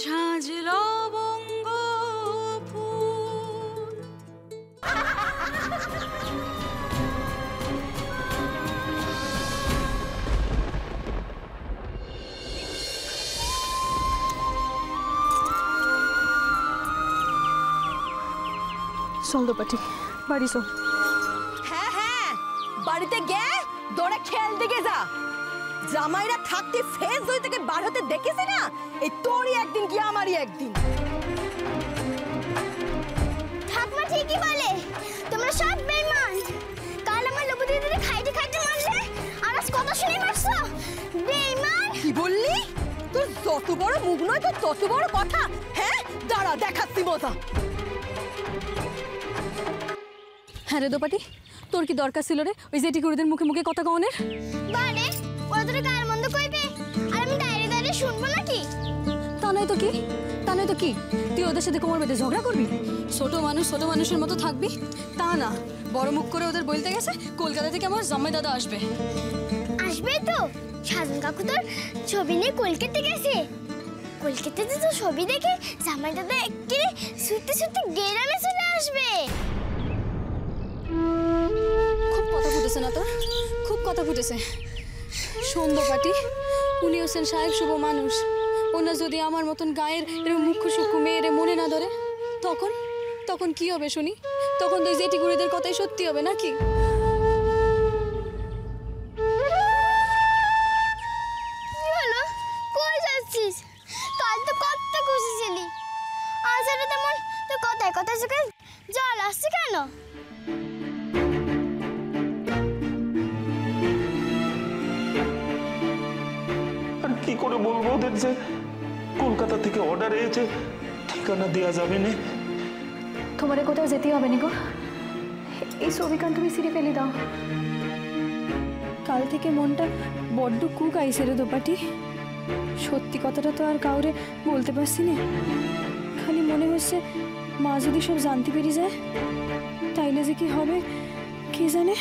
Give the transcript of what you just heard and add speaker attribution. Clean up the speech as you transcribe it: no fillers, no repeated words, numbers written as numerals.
Speaker 1: ঝাঁঝ লবঙ্গ ফুল।
Speaker 2: চল দোপাটি বাড়ি চল।
Speaker 3: হ্যাঁ হ্যাঁ, বাড়িতে গে দৌড়ে খেল দিকে যা। জামাইরা থাকতে ফেস দুই থেকে বার হতে দেখেছি না, এই তোরই একদিন কি আমারই একদিন।
Speaker 4: ঠাকুমা ঠিকই বলে, তোমরা সব বেঈমান। কাল আমার লবু দিদিকে খাইতে খাইতে মারলে, আর আজ কথা শুনে মারছো। বেঈমান!
Speaker 3: কি বললি? তোর যত বড় মুখ নয় তোর তত বড় কথা। হ্যাঁ দাঁড়া, দেখাচ্ছি মজা।
Speaker 2: হ্যাঁ রে দোপাটি, তোর কি দরকার ছিল রে ওই জেঠি গুরুদের মুখে মুখে কথা কওনের?
Speaker 4: বারে ওরা তোর গায়ের মন্দ কইবে, আর আমি দাঁড়িয়ে দাঁড়িয়ে শুনবো নাকি?
Speaker 2: তা নয় তো কি, তা নয় তো কি, তুই ওদের সাথে কোমর বেঁধে ঝগড়া করবি? ছোট মানুষের মতো থাকবি? তা না, বড় মুখ করে ওদের বলতে গেছে কলকাতা থেকে আমার জামাই দাদা আসবে।
Speaker 4: আসবে তো, সাজন কাকু তোর ছবি নিয়ে কলকাতা গেছে। কলকাতাতে তো ছবি দেখে জামাই দাদা একেবারে ছুটতে ছুটতে গ্রামে চলে আসবে।
Speaker 2: খুব কথা ফুটেছে না তোর, খুব কথা ফুটেছে। শোন দোপাটি, উনি হোসেন সাহেব শুভ মানুষ। ওনার যদি আমার মতন গায়ের এরকম মুখ্য সূক্ষ্ম মেয়েরে মনে না ধরে, তখন তখন কি হবে শুনি? তখন তো জেঠি গুরুদের কথাই সত্যি হবে নাকি?
Speaker 4: কি হলো? কই যাচ্ছিস? কাল তো কত খুশি ছিলি, আজ আর তেমন তো কথায় কথায় চোখে জল আসছে কেন?
Speaker 5: আর কি করে বলবো ওদের যে কলকাতা থেকে অর্ডার এসেছে, ঠিকানা দেওয়া যাবে না।
Speaker 2: তোমার কোথাও যেতে হবে নিকো, এই ছবিখান তুমি সিঁড়ে ফেলে দাও। কাল থেকে মনটা বড্ড কুক আইসে রে দোপাটি। সত্যি কথাটা তো আর কাউরে বলতে পারছি না। খালি মনে হচ্ছে মা যদি সব জানতে পেরে যায় তাইলে যে কি হবে কে জানে।